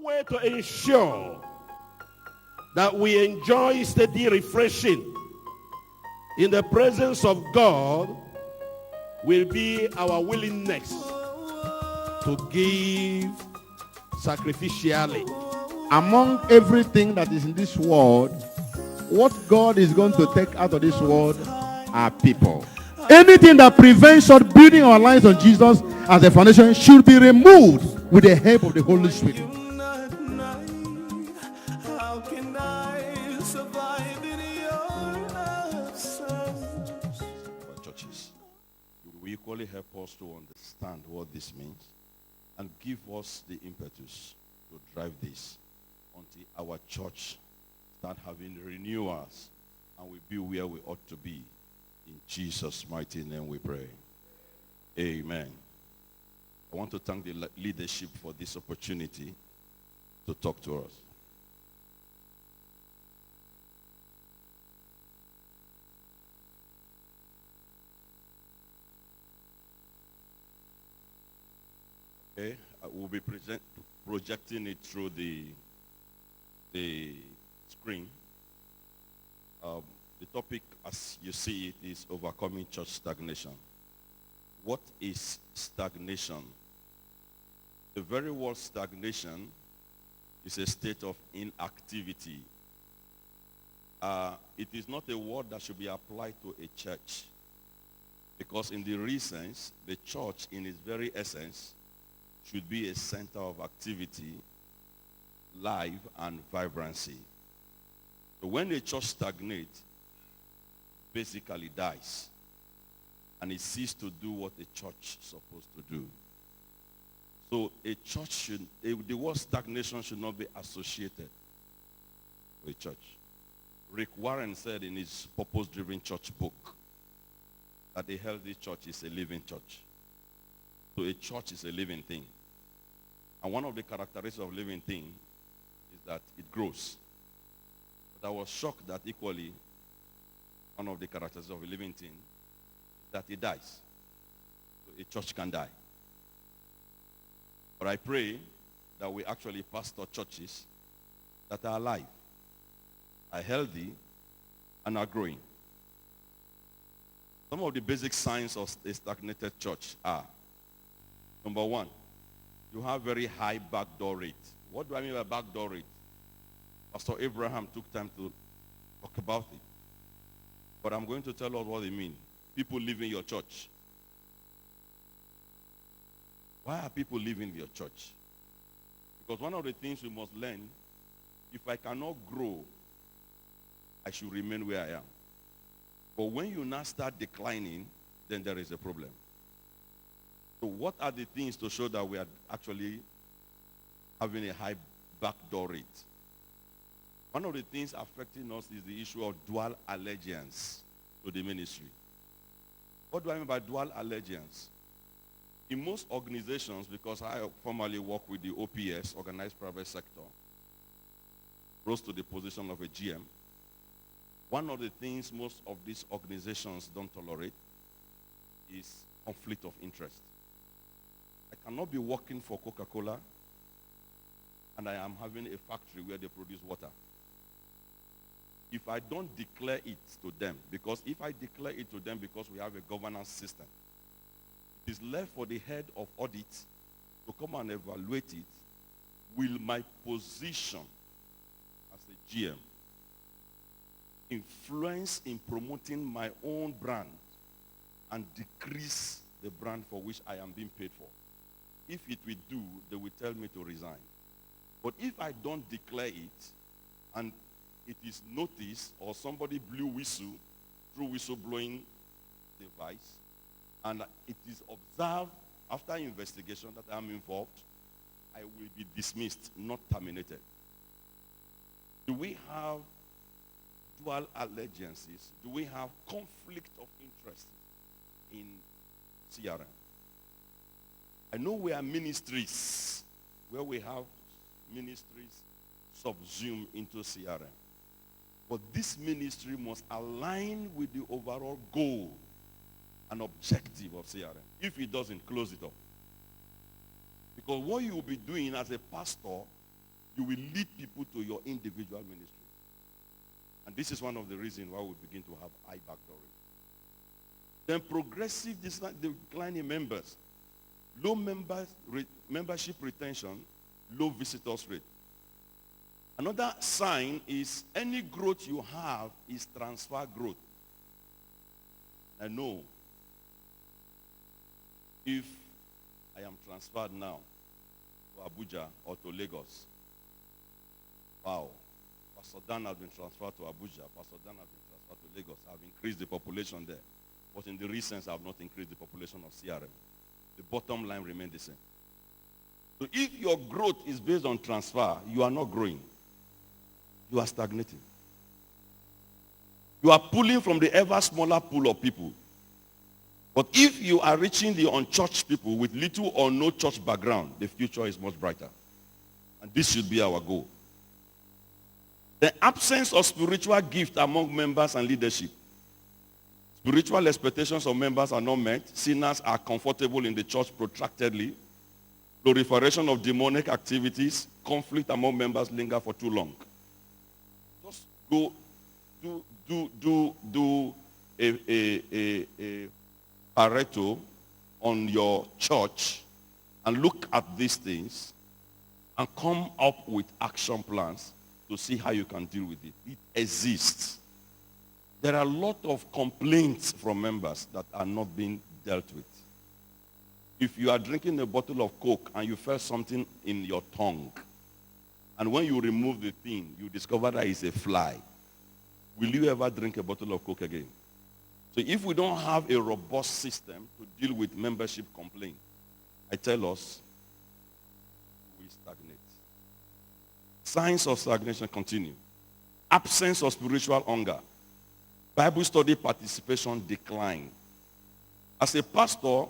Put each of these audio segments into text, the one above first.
way to ensure that we enjoy steady refreshing in the presence of God will be our willingness to give sacrificially. Among everything that is in this world, what God is going to take out of this world are people. Anything that prevents us building our lives on Jesus as a foundation should be removed with the help of the Holy Spirit. How can I survive in your absence? For churches, you will equally help us to understand what this means and give us the impetus to drive this until our church start having renewals and we be where we ought to be. In Jesus' mighty name we pray. Amen. I want to thank the leadership for this opportunity to talk to us. Okay, I will be projecting it through the screen. The topic, as you see it, is overcoming church stagnation. What is stagnation? The very word stagnation is a state of inactivity. It is not a word that should be applied to a church, because in the real sense, the church in its very essence should be a center of activity, life, and vibrancy. So when a church stagnates, basically dies, and it ceases to do what a church is supposed to do. So a church should, the word stagnation should not be associated with a church. Rick Warren said in his Purpose-Driven Church book that a healthy church is a living church. So a church is a living thing. And one of the characteristics of living thing is that it grows. But I was shocked that equally, one of the characteristics of a living thing is that it dies. So a church can die. But I pray that we actually pastor churches that are alive, are healthy, and are growing. Some of the basic signs of a stagnated church are, number one, you have very high backdoor rate. What do I mean by backdoor rate? Pastor Abraham took time to talk about it. But I'm going to tell us what they mean. People leaving your church. Why are people leaving your church? Because one of the things we must learn, if I cannot grow, I should remain where I am. But when you now start declining, then there is a problem. So what are the things to show that we are actually having a high backdoor rate? One of the things affecting us is the issue of dual allegiance to the ministry. What do I mean by dual allegiance? In most organizations, because I formerly work with the OPS, Organized Private Sector, rose to the position of a GM, one of the things most of these organizations don't tolerate is conflict of interest. I cannot be working for Coca-Cola and I am having a factory where they produce water. If I don't declare it to them, because if I declare it to them because we have a governance system, it is left for the head of audit to come and evaluate it. Will my position as a GM influence in promoting my own brand and decrease the brand for which I am being paid for? If it will do, they will tell me to resign. But if I don't declare it and it is noticed or somebody blew whistle through whistleblowing device and it is observed after investigation that I am involved, I will be dismissed, not terminated. Do we have dual allegiances? Do we have conflict of interest in CRM? I know we are ministries where we have ministries subsumed into CRM. But this ministry must align with the overall goal and objective of CRM. If it doesn't, close it up. Because what you will be doing as a pastor You will lead people to your individual ministry. And this is one of the reasons why we begin to have high backdooring. Then progressive decline in members. Low membership retention, low visitors rate. Another sign is any growth you have is transfer growth. I know if I am transferred now to Abuja or to Lagos, wow, Pastor Dan has been transferred to Abuja, Pastor Dan has been transferred to Lagos. I've increased the population there. But in the recent, I have not increased the population of CRM. The bottom line remains the same. So if your growth is based on transfer, you are not growing. You are stagnating. You are pulling from the ever smaller pool of people. But if you are reaching the unchurched people with little or no church background, the future is much brighter. And this should be our goal. The absence of spiritual gift among members and leadership. Spiritual expectations of members are not met. Sinners are comfortable in the church protractedly. Proliferation of demonic activities. Conflict among members linger for too long. Just go do a Pareto on your church and look at these things and come up with action plans to see how you can deal with it. It exists. There are a lot of complaints from members that are not being dealt with. If you are drinking a bottle of Coke and you felt something in your tongue, and when you remove the thing, you discover that it's a fly, will you ever drink a bottle of Coke again? So if we don't have a robust system to deal with membership complaint, I tell us, we stagnate. Signs of stagnation continue. Absence of spiritual hunger. Bible study participation decline. As a pastor,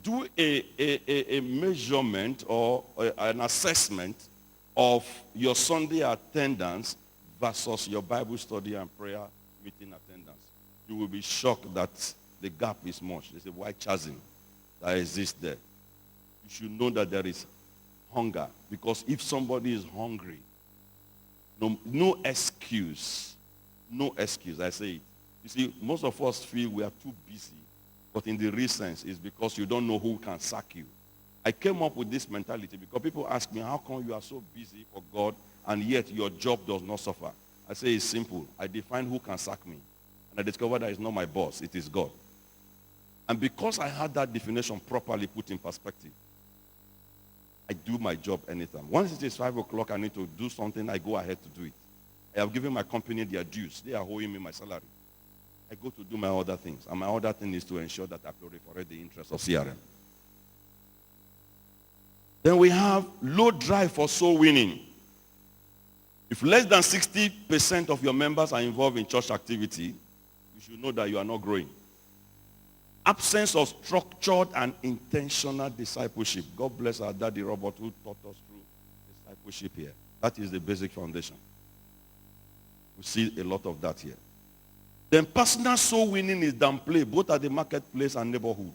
do a measurement or an assessment of your Sunday attendance versus your Bible study and prayer meeting attendance. You will be shocked that the gap is much. There's a wide chasm that exists there. You should know that there is hunger, because if somebody is hungry, no excuse. No excuse, I say it. You see, most of us feel we are too busy, but in the real sense, it's because you don't know who can sack you. I came up with this mentality because people ask me, how come you are so busy for God and yet your job does not suffer? I say it's simple. I define who can sack me. And I discovered that it's not my boss, it is God. And because I had that definition properly put in perspective, I do my job anytime. Once it is 5 o'clock, I need to do something, I go ahead to do it. I have given my company their dues. They are owing me my salary. I go to do my other things. And my other thing is to ensure that I proliferate the interest of CRM. Then we have low drive for soul winning. If less than 60% of your members are involved in church activity, you should know that you are not growing. Absence of structured and intentional discipleship. God bless our daddy Robert who taught us through discipleship here. That is the basic foundation. We see a lot of that here. Then personal soul winning is downplayed both at the marketplace and neighborhood.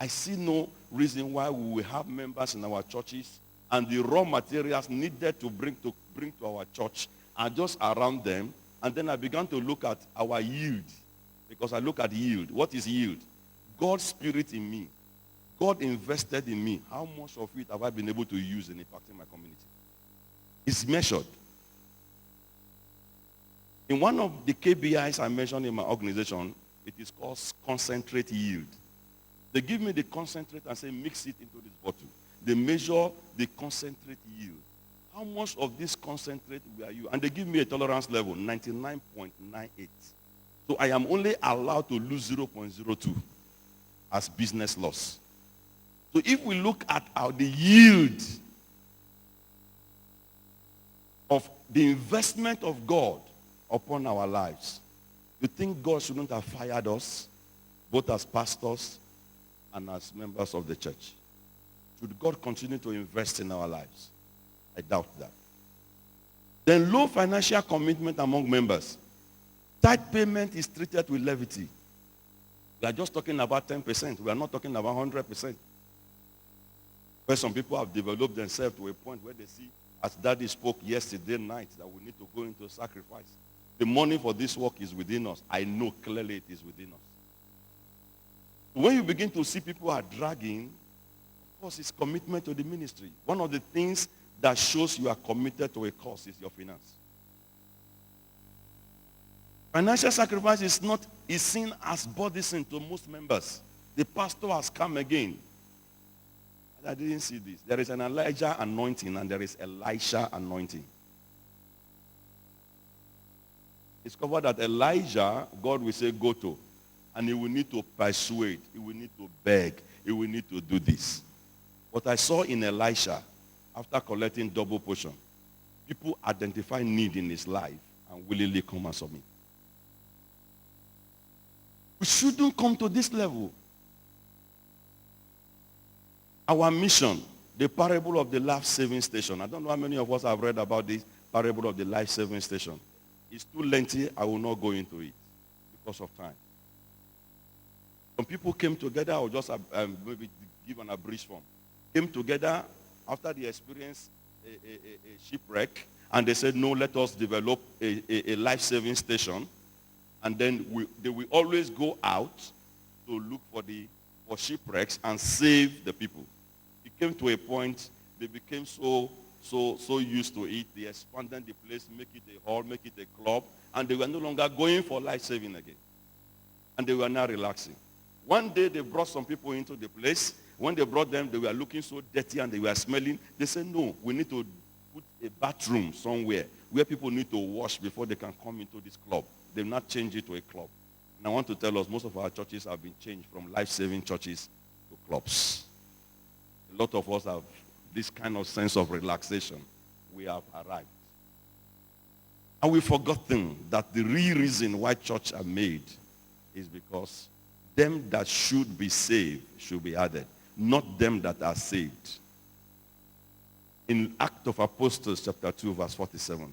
I see no reason why we will have members in our churches and the raw materials needed to bring to our church are just around them. And then I began to look at our yield. Because I look at yield. What is yield? God's spirit in me. God invested in me. How much of it have I been able to use in impacting my community? It's measured. In one of the KPIs I mentioned in my organization, it is called concentrate yield. They give me the concentrate and say, mix it into this bottle. They measure the concentrate yield. How much of this concentrate were you? And they give me a tolerance level, 99.98. So I am only allowed to lose 0.02 as business loss. So if we look at the yield of the investment of God upon our lives, you think God shouldn't have fired us, both as pastors and as members of the church? Should God continue to invest in our lives? I doubt that. Then low financial commitment among members. Tithe payment is treated with levity. We are just talking about 10%. We are not talking about 100%. Where some people have developed themselves to a point where they see, as Daddy spoke yesterday night, that we need to go into sacrifice. The money for this work is within us. I know clearly it is within us. When you begin to see people are dragging, of course, it's commitment to the ministry. One of the things that shows you are committed to a cause is your finance. Financial sacrifice is seen as burdensome to most members. The pastor has come again. I didn't see this. There is an Elijah anointing and there is Elisha anointing. Discover that Elijah, God will say, go to. And he will need to persuade. He will need to beg. He will need to do this. What I saw in Elisha, after collecting double portion, people identify need in his life and willingly come and submit. We shouldn't come to this level. Our mission, the parable of the life-saving station. I don't know how many of us have read about this parable of the life-saving station. It's too lengthy. I will not go into it because of time. Some people came together, or just maybe give an abridged form. Came together after they experienced a shipwreck, and they said, no, let us develop a life-saving station. And then they will always go out to look for shipwrecks and save the people. It came to a point, they became so used to it, they expanded the place, make it a hall, make it a club, and they were no longer going for life-saving again. And they were now relaxing. One day they brought some people into the place. When they brought them, they were looking so dirty and they were smelling. They said, no, we need to put a bathroom somewhere where people need to wash before they can come into this club. They've not changed it to a club. And I want to tell us, most of our churches have been changed from life-saving churches to clubs. A lot of us have this kind of sense of relaxation. We have arrived. And we've forgotten that the real reason why church are made is because them that should be saved should be added, not them that are saved. In Acts of Apostles chapter 2 verse 47,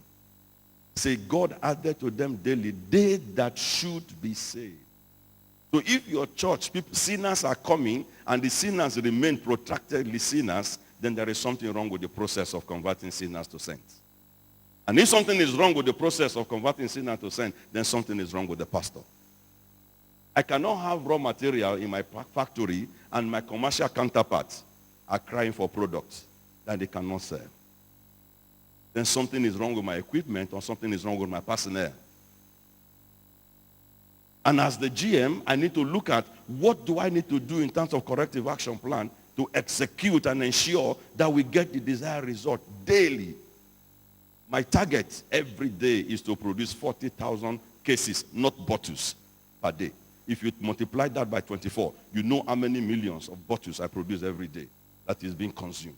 say God added to them daily they that should be saved. So if your church, sinners are coming and the sinners remain protractedly sinners, then there is something wrong with the process of converting sinners to saints. And if something is wrong with the process of converting sinners to saints, then something is wrong with the pastor. I cannot have raw material in my factory and my commercial counterparts are crying for products that they cannot sell. Then something is wrong with my equipment or something is wrong with my personnel. And as the GM, I need to look at what do I need to do in terms of corrective action plan to execute and ensure that we get the desired result daily. My target every day is to produce 40,000 cases, not bottles, per day. If you multiply that by 24, you know how many millions of bottles I produce every day that is being consumed.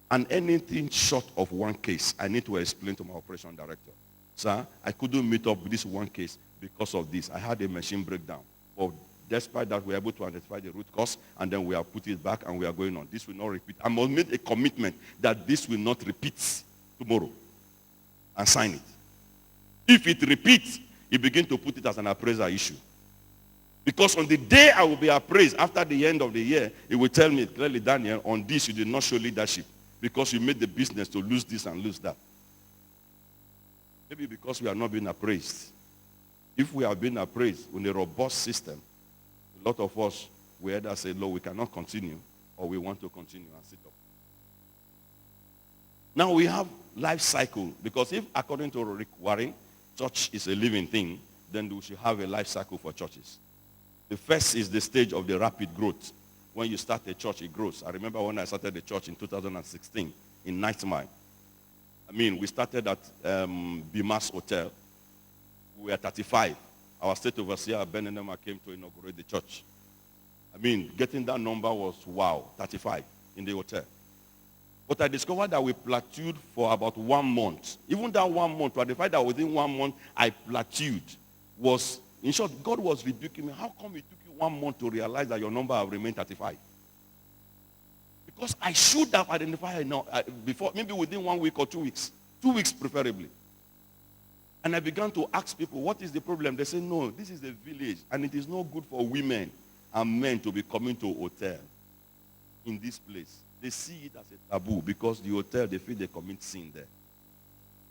And anything short of one case, I need to explain to my operation director. Sir, I couldn't meet up with this one case because of this. I had a machine breakdown. But despite that, we were able to identify the root cause, and then we have put it back, and we are going on. This will not repeat. I must make a commitment that this will not repeat tomorrow, and sign it. If it repeats, you begin to put it as an appraiser issue. Because on the day I will be appraised, after the end of the year, it will tell me clearly, Daniel, on this you did not show leadership because you made the business to lose this and lose that. Maybe because we are not being appraised. If we are being appraised with a robust system, a lot of us will either say, no, we cannot continue, or we want to continue and sit up. Now we have life cycle, because if according to Rick Warren, church is a living thing, then we should have a life cycle for churches. The first is the stage of the rapid growth. When you start a church, it grows. I remember when I started the church in 2016 in Night Mile. We started at Bimas Hotel. We were 35. Our state overseer, Ben Enema, came to inaugurate the church. Getting that number was, wow, 35 in the hotel. But I discovered that we plateaued for about 1 month. Even that 1 month, to the fact that within 1 month I plateaued was, in short, God was rebuking me. How come it took you 1 month to realize that your number have remained 35? Because I should have identified before, maybe within 1 week or 2 weeks. 2 weeks preferably. And I began to ask people, what is the problem? They say, no, this is a village, and it is not good for women and men to be coming to a hotel in this place. they see it as a taboo because the hotel, they feel they commit sin there.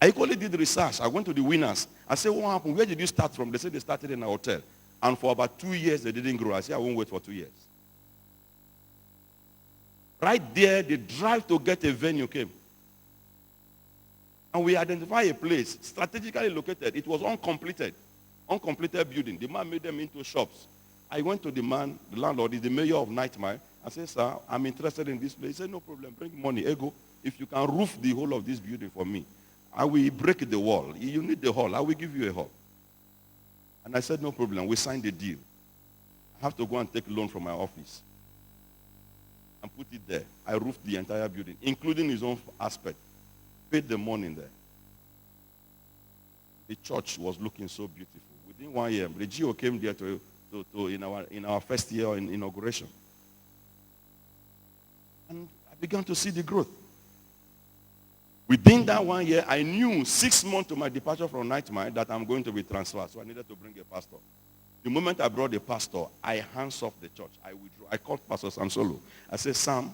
I equally did research. I went to the winners. I said, what happened? Where did you start from? They said they started in a hotel. And for about 2 years, they didn't grow. I said, I won't wait for 2 years. Right there, the drive to get a venue came. And we identified a place, strategically located. It was uncompleted building. The man made them into shops. I went to the man, the landlord, is the mayor of Nightmare. I said, sir, I'm interested in this place. He said, no problem, bring money. Ego, if you can roof the whole of this building for me, I will break the wall. You need the hall. I will give you a hall. And I said, no problem. We signed the deal. I have to go and take a loan from my office and put it there. I roofed the entire building, including his own aspect. Paid the money there. The church was looking so beautiful. Within 1 year, the GO came there in our first year in inauguration. And I began to see the growth. Within that 1 year, I knew 6 months to my departure from Nightmare that I'm going to be transferred. So I needed to bring a pastor. The moment I brought a pastor, I hands off the church. I withdrew. I called Pastor Sam Solo. I said, Sam,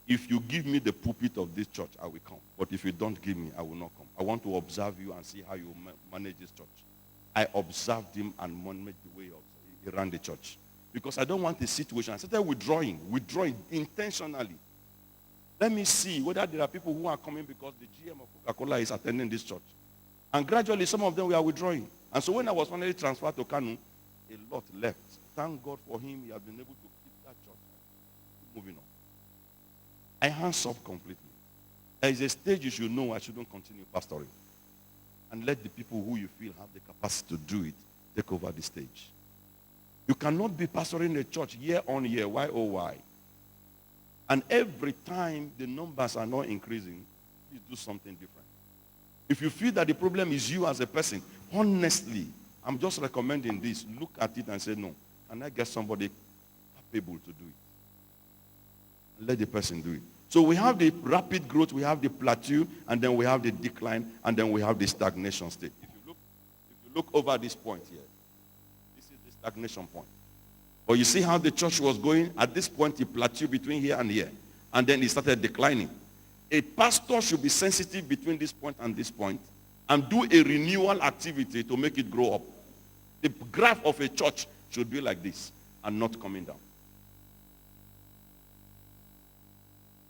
if you give me the pulpit of this church, I will come. But if you don't give me, I will not come. I want to observe you and see how you manage this church. I observed him and managed the way he ran the church. Because I don't want a situation. I started withdrawing intentionally. Let me see whether there are people who are coming because the GM of Coca-Cola is attending this church. And gradually, some of them were withdrawing. And so when I was finally transferred to Kanu, a lot left. Thank God for him. He has been able to keep that church. Moving on. I hands off completely. There is a stage you should know I shouldn't continue pastoring. And let the people who you feel have the capacity to do it take over the stage. You cannot be pastoring a church year on year, why oh why? And every time the numbers are not increasing, please do something different. If you feel that the problem is you as a person, honestly, I'm just recommending this. Look at it and say, no, can I get somebody capable to do it? And let the person do it. So we have the rapid growth, we have the plateau, and then we have the decline, and then we have the stagnation state. If you look over this point here, this is the stagnation point. But you see how the church was going? At this point, it plateaued between here and here. And then it started declining. A pastor should be sensitive between this point and this point and do a renewal activity to make it grow up. The graph of a church should be like this and not coming down.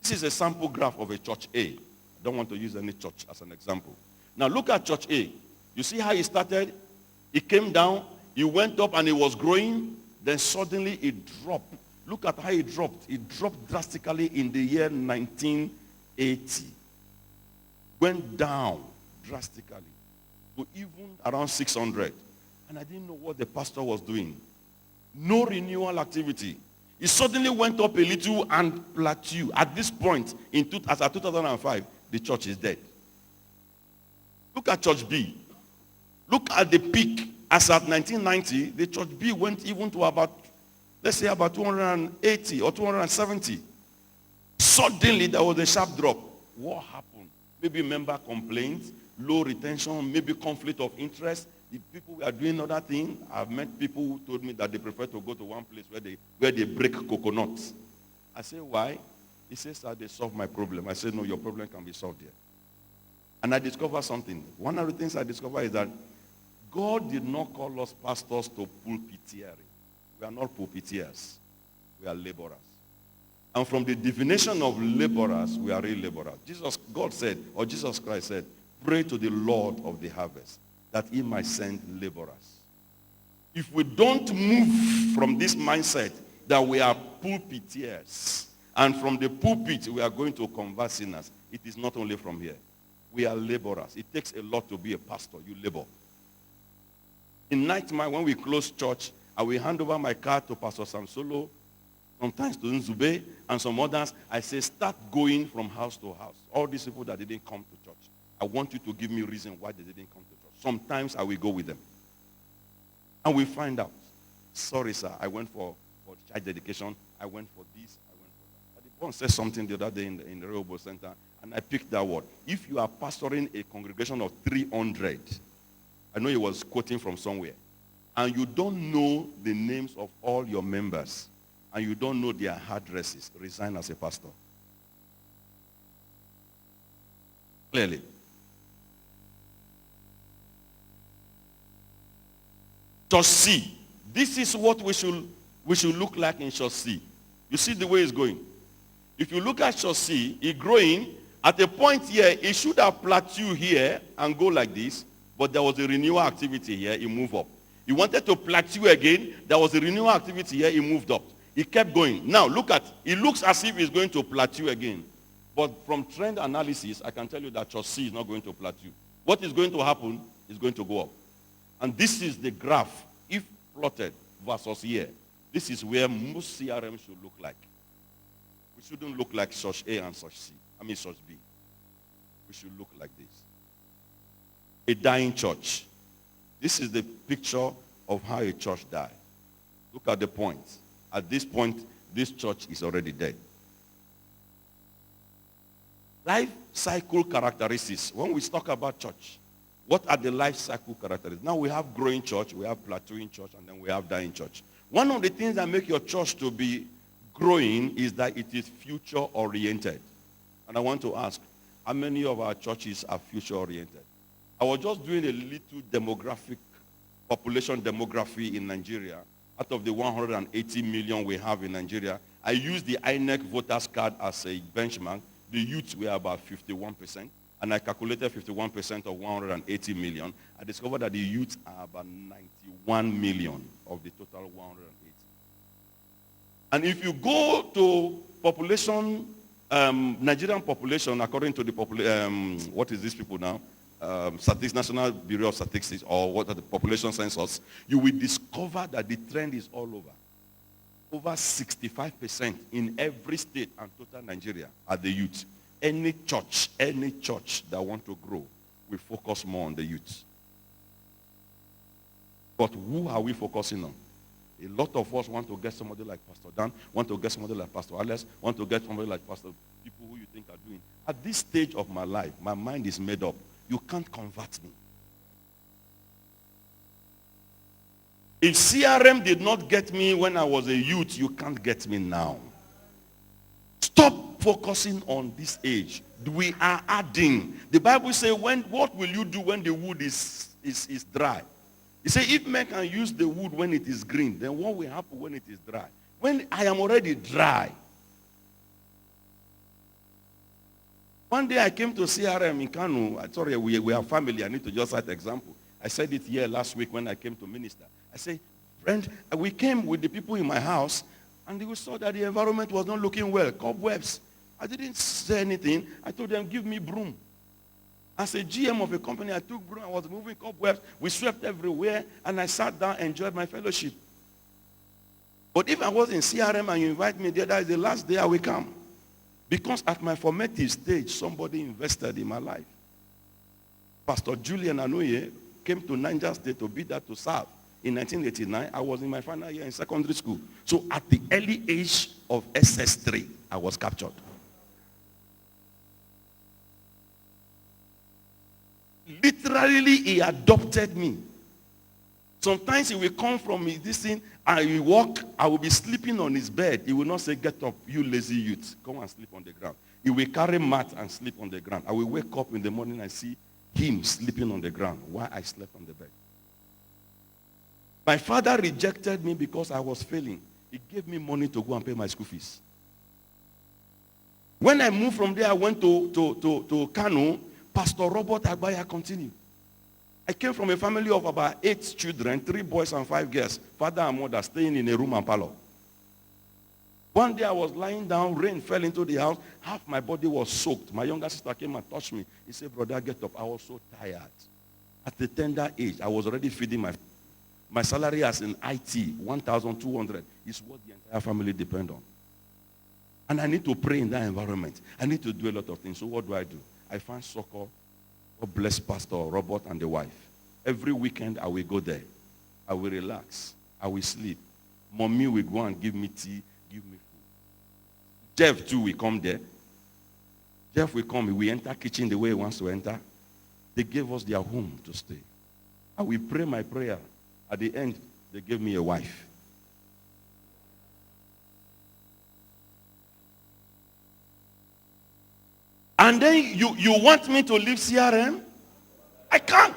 This is a sample graph of a church A. I don't want to use any church as an example. Now look at church A. You see how it started? It came down, it went up and it was growing. Then suddenly it dropped. Look at how it dropped. It dropped drastically in the year 1980. Went down drastically to even around 600. And I didn't know what the pastor was doing. No renewal activity. It suddenly went up a little and plateaued. At this point, as at 2005, the church is dead. Look at church B. Look at the peak. As at 1990, the church B went even to about, let's say about 280 or 270. Suddenly, there was a sharp drop. What happened? Maybe member complaints, low retention, maybe conflict of interest. The people were doing other things. I've met people who told me that they prefer to go to one place where they break coconuts. I say, why? He says, sir, they solved my problem. I said, no, your problem can be solved here. And I discovered something. One of the things I discovered is that God did not call us pastors to pulpiteering. We are not pulpiteers. We are laborers. And from the definition of laborers, we are real laborers. Jesus Christ said, pray to the Lord of the harvest that he might send laborers. If we don't move from this mindset that we are pulpiteers, and from the pulpit we are going to convert sinners, it is not only from here. We are laborers. It takes a lot to be a pastor. You labor. In Nightmare, when we close church, I will hand over my car to Pastor Samsolo, sometimes to Nzube, and some others. I say, start going from house to house. All these people that didn't come to church, I want you to give me a reason why they didn't come to church. Sometimes I will go with them. And we find out. Sorry, sir, I went for child dedication. I went for this. I went for that. But the one said something the other day in the Rehoboth Center, and I picked that word. If you are pastoring a congregation of 300, I know he was quoting from somewhere, and you don't know the names of all your members, and you don't know their addresses, resign as a pastor. Clearly. Church C. This is what we should look like in church C. You see the way it's going. If you look at church C, it's growing. At a point here, it should have plateaued here and go like this, but there was a renewal activity here, it moved up. He wanted to plateau again, there was a renewal activity here, it moved up. It kept going. Now look at, it looks as if it's going to plateau again. But from trend analysis, I can tell you that church C is not going to plateau. What is going to happen is going to go up. And this is the graph, if plotted versus here. This is where most CRM should look like. We shouldn't look like church A and church church B. We should look like this. A dying church. This is the picture of how a church died. Look at the point. At this point, this church is already dead. Life cycle characteristics. When we talk about church, what are the life cycle characteristics? Now we have growing church, we have plateauing church, and then we have dying church. One of the things that make your church to be growing is that it is future oriented. And I want to ask, how many of our churches are future oriented? I was just doing a little population demography in Nigeria. Out of the 180 million we have in Nigeria, I used the INEC voters card as a benchmark. The youths were about 51%, and I calculated 51% of 180 million. I discovered that the youths are about 91 million of the total 180. And if you go to population, Nigerian population, according to the what is these people now? National Bureau of Statistics, or what are the population census, you will discover that the trend is all over. Over 65% in every state and total Nigeria are the youth. Any church that want to grow will focus more on the youth. But who are we focusing on? A lot of us want to get somebody like Pastor Dan, want to get somebody like Pastor Alex, want to get somebody like Pastor, people who you think are doing. At this stage of my life, my mind is made up. You can't convert me. If CRM did not get me when I was a youth, you can't get me now. Stop focusing on this age. We are adding. The Bible says, what will you do when the wood is dry? It says, if men can use the wood when it is green, then what will happen when it is dry? When I am already dry. One day I came to CRM in Kano. Sorry, we are family. I need to just cite an example. I said it here last week when I came to minister. I said, friend, we came with the people in my house, and they saw that the environment was not looking well. Cobwebs. I didn't say anything. I told them, give me broom. As a GM of a company, I took broom. I was moving cobwebs. We swept everywhere, and I sat down, enjoyed my fellowship. But if I was in CRM and you invite me there, that is the last day I will come. Because at my formative stage, somebody invested in my life. Pastor Julian Anoye came to Niger State to be there to serve. In 1989, I was in my final year in secondary school. So at the early age of SS3, I was captured. Literally, he adopted me. Sometimes he will come from this thing, and he walk, I will be sleeping on his bed. He will not say, get up, you lazy youth. Come and sleep on the ground. He will carry mat and sleep on the ground. I will wake up in the morning and see him sleeping on the ground while I slept on the bed. My father rejected me because I was failing. He gave me money to go and pay my school fees. When I moved from there, I went to Kano. Pastor Robert Agbaya continued. I came from a family of about 8 children, 3 boys and 5 girls, father and mother staying in a room and parlor. One day I was lying down, rain fell into the house, half my body was soaked. My younger sister came and touched me. He said, brother, get up. I was so tired. At the tender age, I was already feeding my salary as in IT, 1,200, is what the entire family depend on. And I need to pray in that environment. I need to do a lot of things. So what do? I find soccer. God bless Pastor Robert and the wife. Every weekend I will go there. I will relax. I will sleep. Mommy will go and give me tea, give me food. Jeff too will come there. Jeff will come. We enter kitchen the way he wants to enter. They gave us their home to stay. I will pray my prayer. At the end, they gave me a wife. And then you want me to leave CRM? I can't.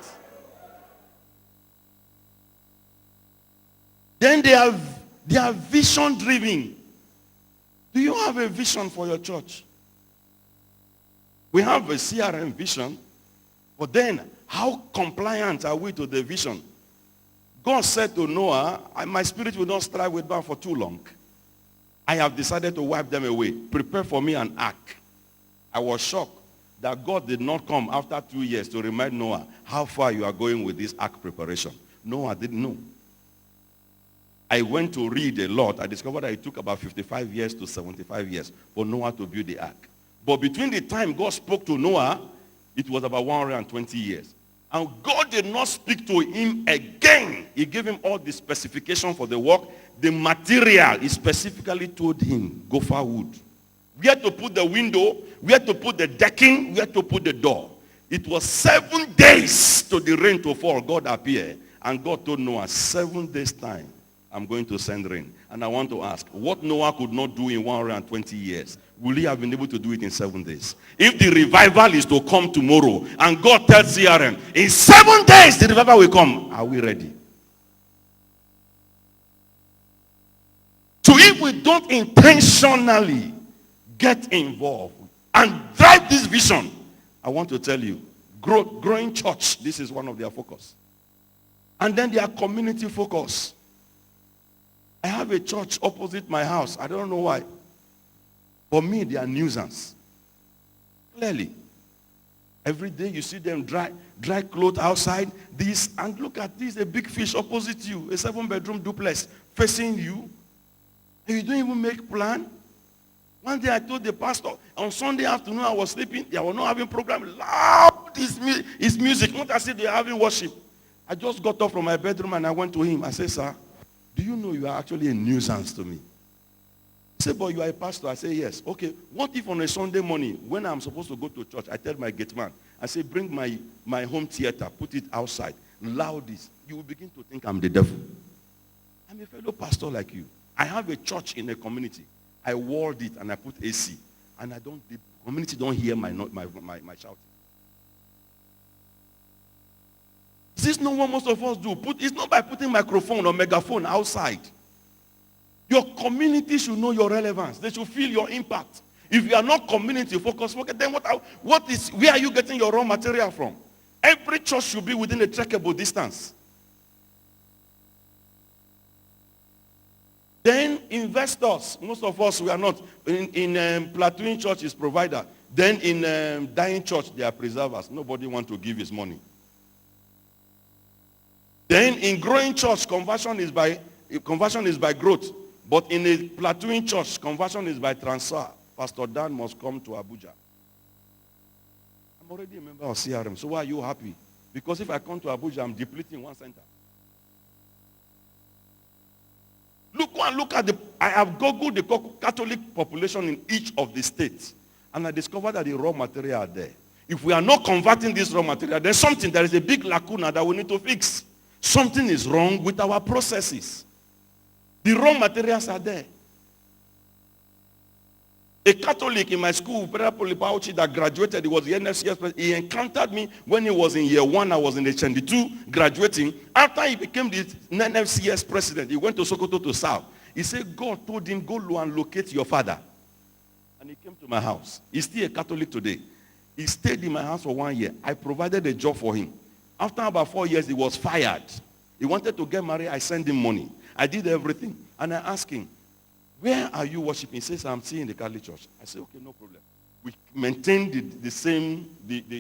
Then they are vision driven. Do you have a vision for your church? We have a CRM vision, but then how compliant are we to the vision? God said to Noah, my spirit will not strive with man for too long. I have decided to wipe them away. Prepare for me an ark. I was shocked that God did not come after 2 years to remind Noah how far you are going with this ark preparation. Noah didn't know. I went to read a lot. I discovered that it took about 55 years to 75 years for Noah to build the ark. But between the time God spoke to Noah, it was about 120 years. And God did not speak to him again. He gave him all the specification for the work. The material, he specifically told him, gopher wood. Where to put the window, where to put the decking, where to put the door. It was 7 days to the rain to fall. God appeared. And God told Noah, 7 days time, I'm going to send rain. And I want to ask, what Noah could not do in 120 years, will he have been able to do it in 7 days? If the revival is to come tomorrow, and God tells CRM, in 7 days the revival will come, are we ready? So if we don't intentionally get involved and drive this vision, I want to tell you, growing church, this is one of their focus. And then their community focus. I have a church opposite my house. I don't know why. For me, they are nuisance. Clearly. Every day you see them dry clothes outside. This, and look at this, a big fish opposite you. A 7-bedroom duplex facing you. And you don't even make plan. One day I told the pastor, on Sunday afternoon I was sleeping. They were not having program. Loud is music. Not as if they are having worship. I just got up from my bedroom and I went to him. I said, sir, do you know you are actually a nuisance to me? He said, but you are a pastor. I said, yes. Okay, what if on a Sunday morning, when I'm supposed to go to church, I tell my gate man, I say, bring my home theater, put it outside, loud this. You will begin to think I'm the devil. I'm a fellow pastor like you. I have a church in a community. I walled it and I put AC. And the community don't hear my shouting. This is not what most of us do. It's not by putting microphone or megaphone outside. Your community should know your relevance. They should feel your impact. If you are not community focused, then where are you getting your raw material from? Every church should be within a trackable distance. Then investors, most of us, we are not. In platoon church is provider. Then in dying church, they are preservers. Nobody wants to give his money. Then in growing church, conversion is by growth. But in a platoon church, conversion is by transfer. Pastor Dan must come to Abuja. I'm already a member of CRM, so why are you happy? Because if I come to Abuja, I'm depleting one center. Look at I have Googled the Catholic population in each of the states. And I discovered that the raw material are there. If we are not converting this raw material, there's something, there is a big lacuna that we need to fix. Something is wrong with our processes. The raw materials are there. A Catholic in my school, that graduated, he was the NFCS president. He encountered me when he was in year 1. I was in the 22 graduating. After he became the NFCS president, he went to Sokoto to serve. He said, God told him, go and locate your father. And he came to my house. He's still a Catholic today. He stayed in my house for 1 year. I provided a job for him. After about 4 years, he was fired. He wanted to get married. I sent him money. I did everything. And I asked him, where are you worshiping? He says, I'm seeing in the Catholic church. I said, okay, no problem. We maintained the same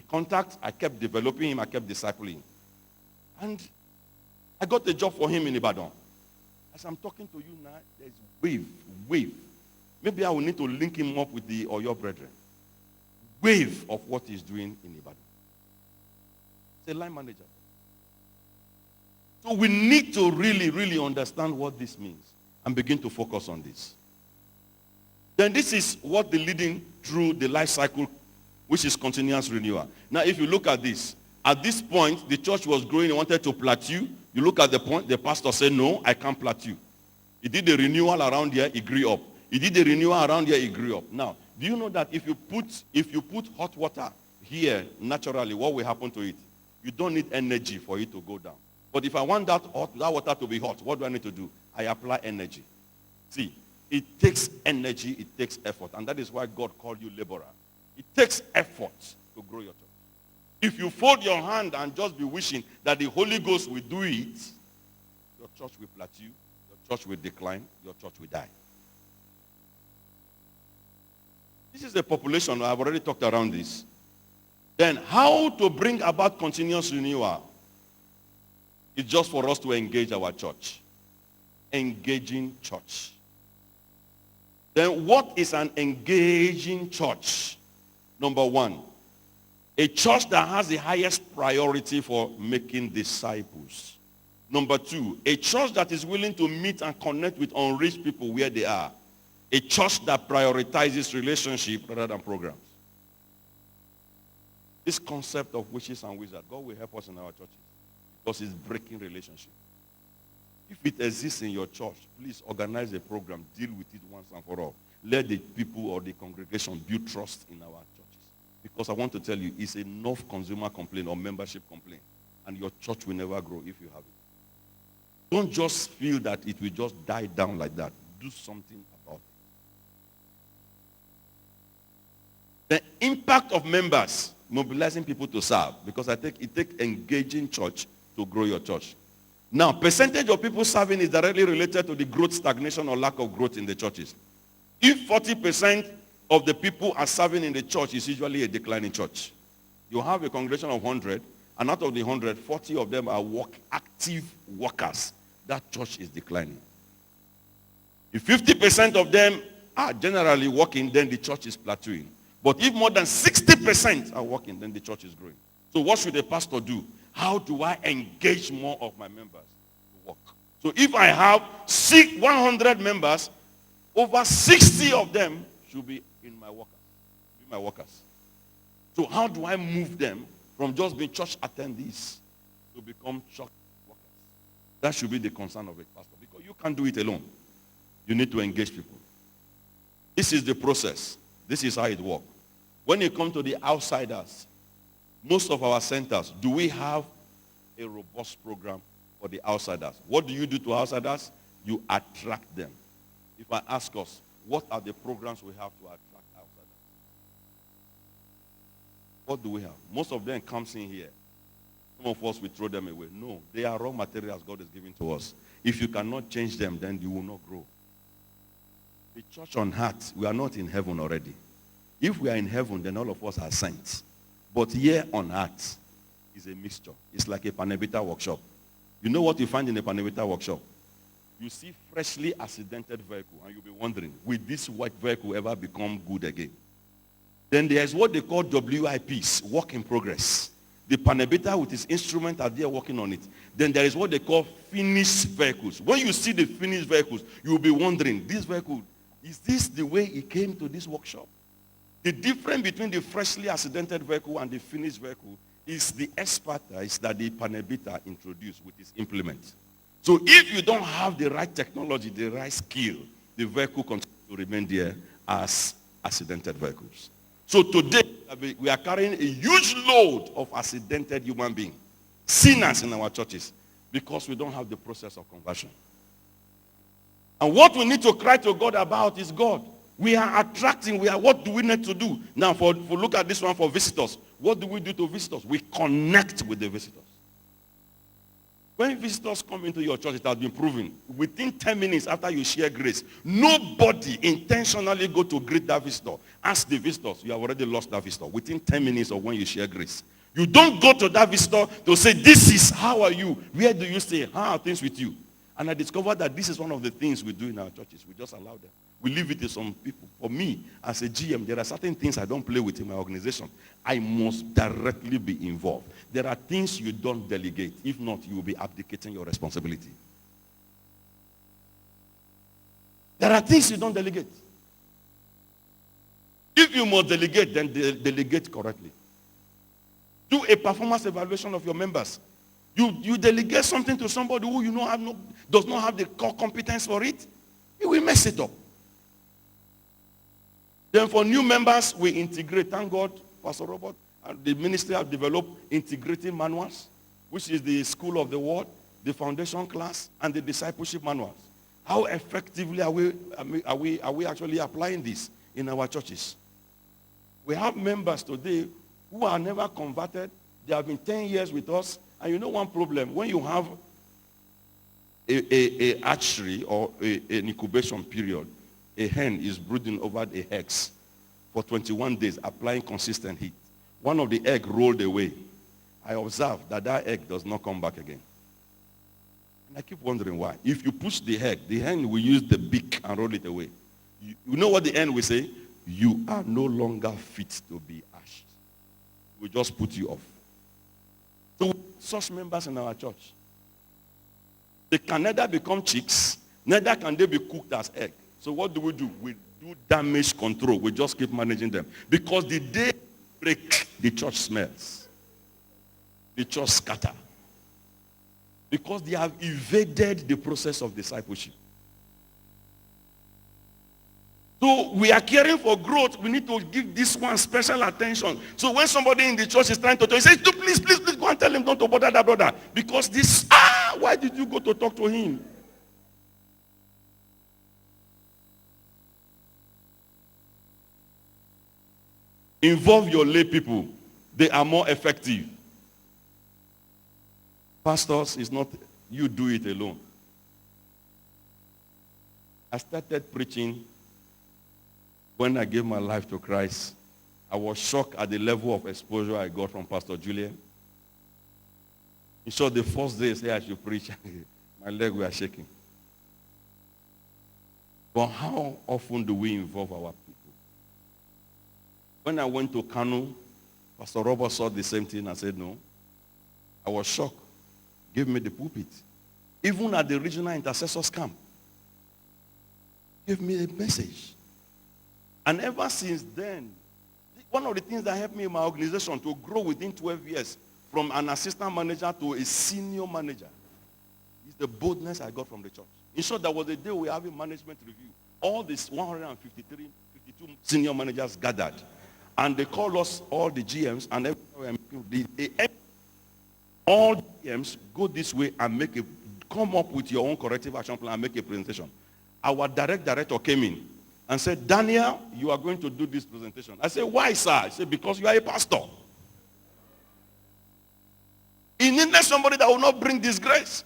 contact. I kept developing him. I kept discipling him. And I got a job for him in Ibadan. As I'm talking to you now, there's wave. Maybe I will need to link him up with the Oyo brethren. Wave of what he's doing in Ibadan. He's a line manager. So we need to really, really understand what this means and begin to focus on this. Then this is what the leading through the life cycle, which is continuous renewal. Now, if you look at this point, the church was growing, he wanted to plateau. You look at the point, the pastor said, no, I can't plateau. He did the renewal around here, he grew up. He did the renewal around here, he grew up. Now, Do you know that if you put hot water here naturally, what will happen to it? You don't need energy for it to go down. But if I want that water to be hot, what do I need to do? I apply energy. See, it takes energy, it takes effort. And that is why God called you laborer. It takes effort to grow your church. If you fold your hand and just be wishing that the Holy Ghost will do it, your church will plateau, your church will decline, your church will die. This is the population. I've already talked around this. Then how to bring about continuous renewal? It's just for us to engage our church. Engaging church. Then what is an engaging church? Number one, a church that has the highest priority for making disciples. Number two, a church that is willing to meet and connect with unreached people where they are. A church that prioritizes relationship rather than programs. This concept of witches and wizards, God will help us in our churches because it's breaking relationship. If it exists in your church, please organize a program, deal with it once and for all. Let the people or the congregation build trust in our churches. Because I want to tell you, it's enough consumer complaint or membership complaint, and your church will never grow if you have it. Don't just feel that it will just die down like that. Do something about it. The impact of members, mobilizing people to serve, because it takes engaging church to grow your church. Now, percentage of people serving is directly related to the growth, stagnation, or lack of growth in the churches. If 40% of the people are serving in the church, it's usually a declining church. You have a congregation of 100, and out of the 100, 40 of them are active workers. That church is declining. If 50% of them are generally working, then the church is plateauing. But if more than 60% are working, then the church is growing. So what should a pastor do? How do I engage more of my members to work? So if I have 100 members, over 60 of them should be in my workers. So how do I move them from just being church attendees to become church workers? That should be the concern of a pastor, because you can't do it alone. You need to engage people. This is the process. This is how it works. When you come to the outsiders, most of our centers, do we have a robust program for the outsiders? What do you do to outsiders? You attract them. If I ask us, what are the programs we have to attract outsiders? What do we have? Most of them comes in here. Some of us, we throw them away. No, they are raw materials God is giving to us. If you cannot change them, then you will not grow. The church on earth, we are not in heaven already. If we are in heaven, then all of us are saints. But here on earth is a mixture. It's like a panebita workshop. You know what you find in a panebita workshop? You see freshly accidented vehicle, and you'll be wondering, will this white vehicle ever become good again? Then there's what they call WIPs, work in progress. The panebita with his instrument are there working on it. Then there is what they call finished vehicles. When you see the finished vehicles, you'll be wondering, this vehicle, is this the way it came to this workshop? The difference between the freshly accidented vehicle and the finished vehicle is the expertise that the panebita introduced with its implement. So if you don't have the right technology, the right skill, the vehicle continues to remain there as accidented vehicles. So today, we are carrying a huge load of accidented human beings, sinners in our churches, because we don't have the process of conversion. And what we need to cry to God about is, God, we are attracting, what do we need to do? Now, for look at this one for visitors. What do we do to visitors? We connect with the visitors. When visitors come into your church, it has been proven, within 10 minutes after you share grace, nobody intentionally go to greet that visitor. Ask the visitors, you have already lost that visitor within 10 minutes of when you share grace. You don't go to that visitor to say, this is, how are you? Where do you stay? How are things with you? And I discovered that this is one of the things we do in our churches. We just allow them. We leave it to some people. For me, as a GM, there are certain things I don't play with in my organization. I must directly be involved. There are things you don't delegate. If not, you will be abdicating your responsibility. There are things you don't delegate. If you must delegate, then delegate correctly. Do a performance evaluation of your members. You delegate something to somebody who you know does not have the core competence for it, you will mess it up. Then for new members, we integrate. Thank God, Pastor Robert and the ministry have developed integrating manuals, which is the School of the Word, the foundation class, and the discipleship manuals. How effectively are we actually applying this in our churches? We have members today who are never converted. They have been 10 years with us. And you know one problem, when you have a hatchery or an incubation period, a hen is brooding over the eggs for 21 days, applying consistent heat. One of the egg rolled away. I observed that egg does not come back again. And I keep wondering why. If you push the egg, the hen will use the beak and roll it away. You know what the hen will say? You are no longer fit to be hatched. We just put you off. So such members in our church, they can neither become chicks, neither can they be cooked as egg. So what do? We do damage control. We just keep managing them. Because the day break, the church smells. The church scatter. Because they have evaded the process of discipleship. So we are caring for growth. We need to give this one special attention. So when somebody in the church is trying to talk, he says, please go and tell him not to bother that brother. Because this, why did you go to talk to him? Involve your lay people. They are more effective. Pastors, is not you do it alone. I started preaching when I gave my life to Christ. I was shocked at the level of exposure I got from Pastor Julian. In short, the first day he said I should preach, my legs were shaking. But how often do we involve our people? When I went to Kanu, Pastor Robert saw the same thing and said, no. I was shocked. Give me the pulpit. Even at the regional intercessors camp, give me a message. And ever since then, one of the things that helped me in my organization to grow within 12 years from an assistant manager to a senior manager is the boldness I got from the church. In short, there was a day we were having management review. All these 152 senior managers gathered. And they called us, all the GMs, and all GMs go this way and come up with your own corrective action plan and make a presentation. Our director came in and said, Daniel, you are going to do this presentation. I said, why, sir? He said, because you are a pastor. He needed somebody that will not bring disgrace.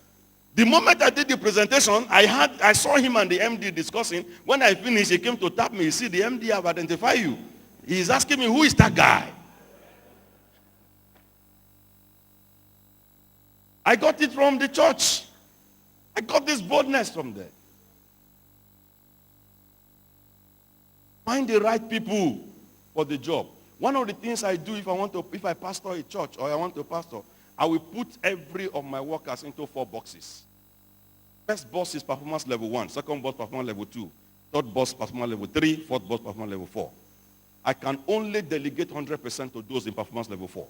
The moment I did the presentation, I saw him and the MD discussing. When I finished, he came to tap me. He said, the MD have identified you. He is asking me, who is that guy? I got it from the church. I got this boldness from there. Find the right people for the job. One of the things I do if I pastor a church or I want to pastor, I will put every of my workers into 4 boxes. First box is performance level 1. Second box, performance level 2. Third box, performance level 3. Fourth box, performance level 4. I can only delegate 100% to those in performance level 4.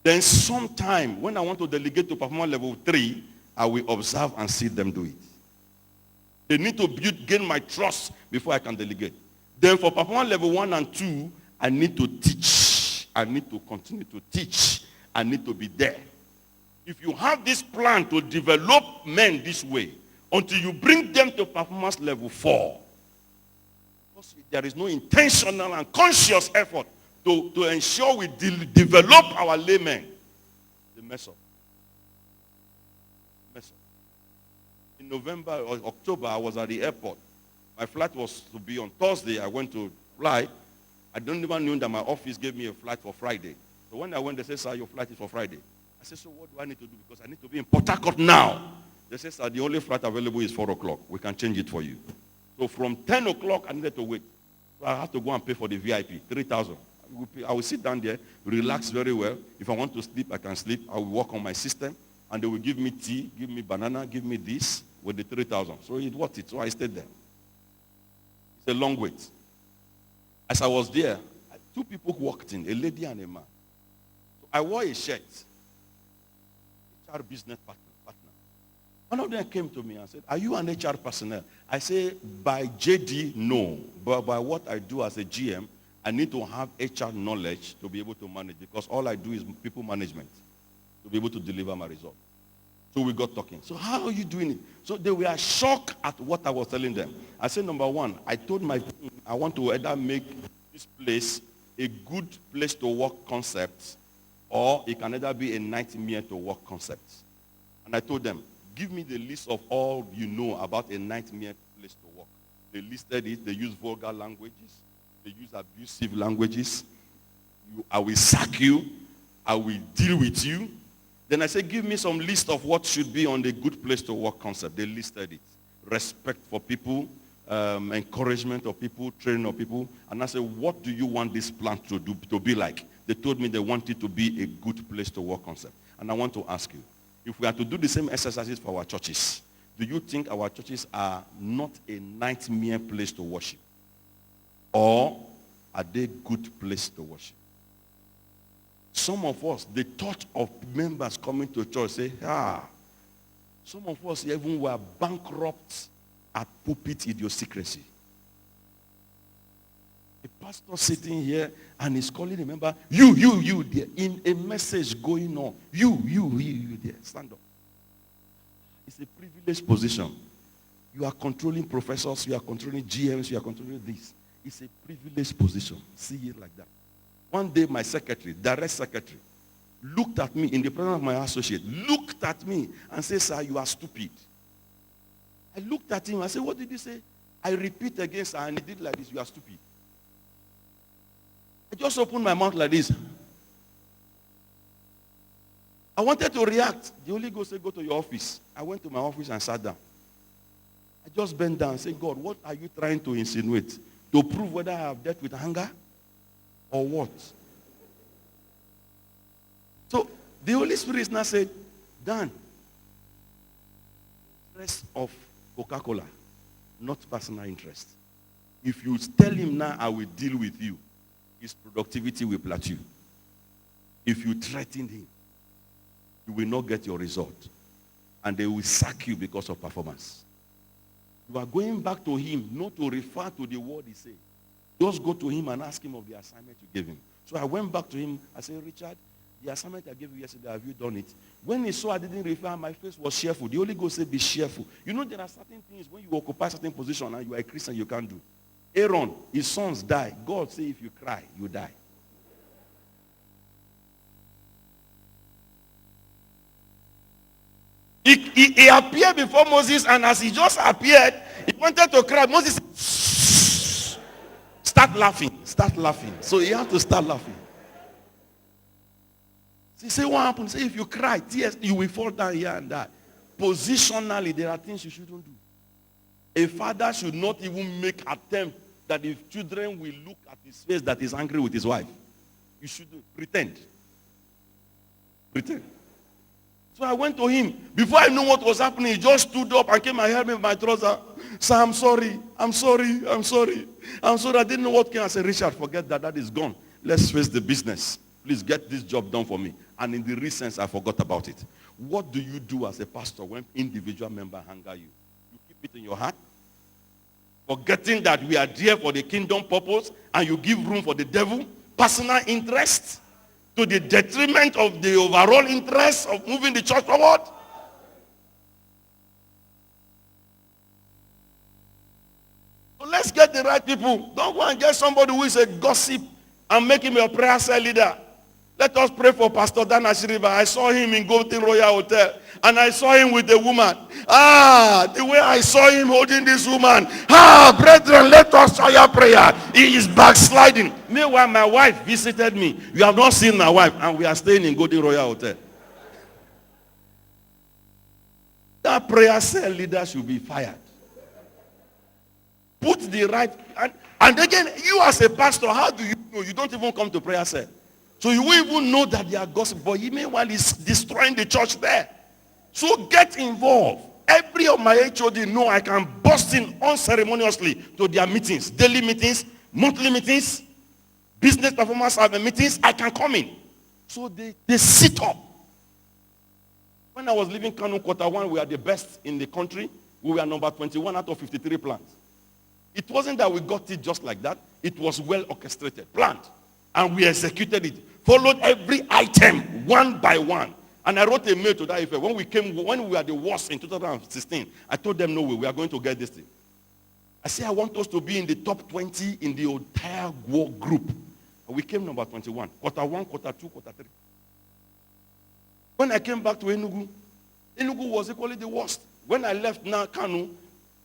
Then sometime, when I want to delegate to performance level 3, I will observe and see them do it. They need to gain my trust before I can delegate. Then for performance level 1 and 2, I need to teach. I need to continue to teach. I need to be there. If you have this plan to develop men this way, until you bring them to performance level 4, because there is no intentional and conscious effort to ensure we develop our laymen, they mess up. In November or October, I was at the airport. My flight was to be on Thursday. I went to fly. I don't even know that my office gave me a flight for Friday. So when I went, they said, sir, your flight is for Friday. I said, so what do I need to do? Because I need to be in Port Harcourt now. They said, sir, the only flight available is 4 o'clock. We can change it for you. So from 10 o'clock, I needed to wait. So I had to go and pay for the VIP, 3,000. I will sit down there, relax very well. If I want to sleep, I can sleep. I will work on my system. And they will give me tea, give me banana, give me this with the 3,000. So it worth it. So I stayed there. It's a long wait. As I was there, 2 people walked in, a lady and a man. So I wore a shirt. HR business partner. One of them came to me and said, are you an HR personnel? I say, by JD, no. But by what I do as a GM, I need to have HR knowledge to be able to manage, because all I do is people management to be able to deliver my result. So we got talking. So how are you doing it? So they were shocked at what I was telling them. I said, number one, I told my team I want to either make this place a good place to work concept, or it can either be a nightmare to work concept. And I told them, give me the list of all you know about a nightmare place to work. They listed it. They use vulgar languages. They use abusive languages. I will sack you. I will deal with you. Then I said, give me some list of what should be on the good place to work concept. They listed it. Respect for people, encouragement of people, training of people. And I said, what do you want this plant to be like? They told me they want it to be a good place to work concept. And I want to ask you, if we are to do the same exercises for our churches, do you think our churches are not a nightmare place to worship? Or are they good place to worship? Some of us, the thought of members coming to church say, some of us even were bankrupt at pulpit idiosyncrasy. A pastor sitting here and is calling a member, you there, in a message going on. You there, stand up. It's a privileged position. You are controlling professors, you are controlling GMs, you are controlling this. It's a privileged position. See it like that. One day my secretary, direct secretary, looked at me in the presence of my associate, looked at me and said, sir, you are stupid. I looked at him, I said, what did you say? I repeat again, sir, and he did like this, you are stupid. I just opened my mouth like this. I wanted to react. The Holy Ghost said, go to your office. I went to my office and sat down. I just bent down and said, God, what are you trying to insinuate? To prove whether I have dealt with anger or what? So the Holy Spirit now said, Dan, interest of Coca-Cola, not personal interest. If you tell him now, I will deal with you, his productivity will plateau. If you threaten him, you will not get your result. And they will sack you because of performance. You are going back to him, not to refer to the word he said. Just go to him and ask him of the assignment you gave him. So I went back to him. I said, Richard, the assignment I gave you yesterday, have you done it? When he saw I didn't refer, my face was cheerful. The Holy Ghost said, be cheerful. You know, there are certain things when you occupy certain position and you are a Christian, you can't do. Aaron, his sons die. God said, if you cry, you die. He appeared before Moses, and as he just appeared, he wanted to cry. Moses said, start laughing. Start laughing. So he had to start laughing. So he said, what happened? He said, if you cry, tears, you will fall down here and die. Positionally, there are things you shouldn't do. A father should not even make attempt that if children will look at his face that he's angry with his wife. You shouldn't. Pretend. Pretend. So I went to him. Before I knew what was happening, he just stood up and came and held me with my trouser. Sir, I'm sorry. I'm sorry. I'm sorry. I'm sorry. I didn't know what came. I said, Richard, forget that. That is gone. Let's face the business. Please get this job done for me. And in the recent, I forgot about it. What do you do as a pastor when individual member anger you? You keep it in your heart? Forgetting that we are there for the kingdom purpose and you give room for the devil? Personal interest? To the detriment of the overall interest of moving the church forward? So let's get the right people. Don't go and get somebody who is a gossip and make him your prayer cell leader. Let us pray for Pastor Dan Asiriba. I saw him in Golden Royal Hotel. And I saw him with a woman. The way I saw him holding this woman. Brethren, let us fire prayer. He is backsliding. Meanwhile, my wife visited me. You have not seen my wife. And we are staying in Golden Royal Hotel. That prayer cell leader should be fired. Put the right... And again, you as a pastor, how do you know? You don't even come to prayer cell. So you won't even know that they are gossip. But meanwhile, he's destroying the church there. So get involved. Every of my HOD know I can bust in unceremoniously to their meetings. Daily meetings, monthly meetings, business performance meetings. I can come in. So they sit up. When I was living Kano quarter one, we are the best in the country. We were number 21 out of 53 plants. It wasn't that we got it just like that. It was well orchestrated, planned. And we executed it. Followed every item one by one. And I wrote a mail to that effect. When we were the worst in 2016, I told them, no way, we are going to get this thing. I said, I want us to be in the top 20 in the entire work group. And we came number 21. Quarter one, quarter two, quarter three. When I came back to Enugu, Enugu was equally the worst. When I left Kano,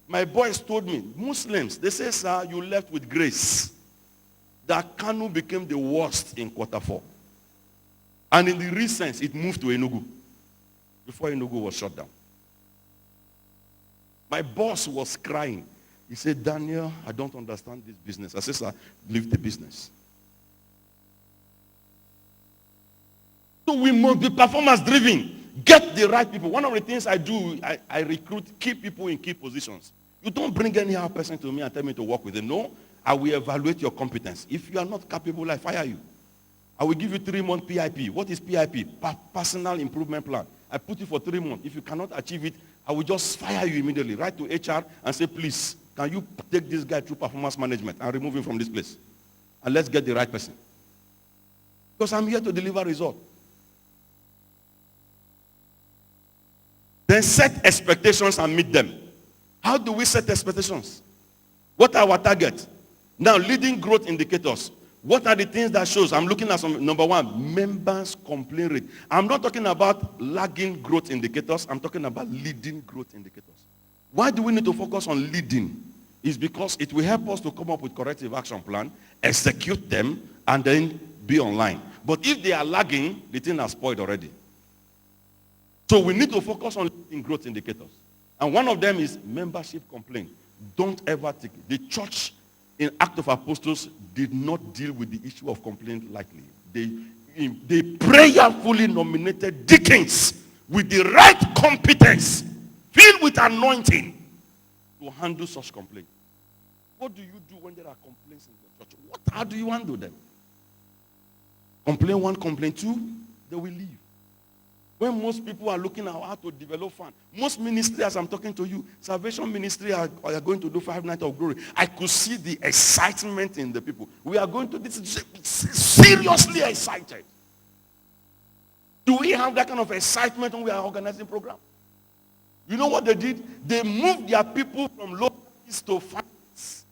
my boys told me, Muslims, they say, sir, you left with grace. That Kano became the worst in quarter four. And in the recent, it moved to Enugu. Before Enugu was shut down. My boss was crying. He said, Daniel, I don't understand this business. I said, sir, leave the business. So we must be performance driven. Get the right people. One of the things I do, I recruit key people in key positions. You don't bring any other person to me and tell me to work with them. No, I will evaluate your competence. If you are not capable, I fire you. I will give you 3-month PIP. What is PIP? Personal Improvement Plan. I put you for 3 months. If you cannot achieve it, I will just fire you immediately. Write to HR and say, please, can you take this guy through performance management and remove him from this place? And let's get the right person. Because I'm here to deliver results. Then set expectations and meet them. How do we set expectations? What are our targets? Now, leading growth indicators. What are the things that shows? I'm looking at some, number one, members complaint rate. I'm not talking about lagging growth indicators. I'm talking about leading growth indicators. Why do we need to focus on leading? It's because it will help us to come up with corrective action plan, execute them, and then be online. But if they are lagging, the thing has spoiled already. So we need to focus on leading growth indicators. And one of them is membership complaint. Don't ever take it. The church in Acts of Apostles did not deal with the issue of complaint lightly. They prayerfully nominated deacons with the right competence, filled with anointing, to handle such complaints. What do you do when there are complaints in the church? How do you handle them? Complaint one, complaint two, they will leave. When most people are looking at how to develop fun, most ministries, as I'm talking to you, salvation ministry are going to do 5 nights of glory. I could see the excitement in the people. We are going to this seriously excited. Do we have that kind of excitement when we are organizing program? You know what they did? They moved their people from local to fans.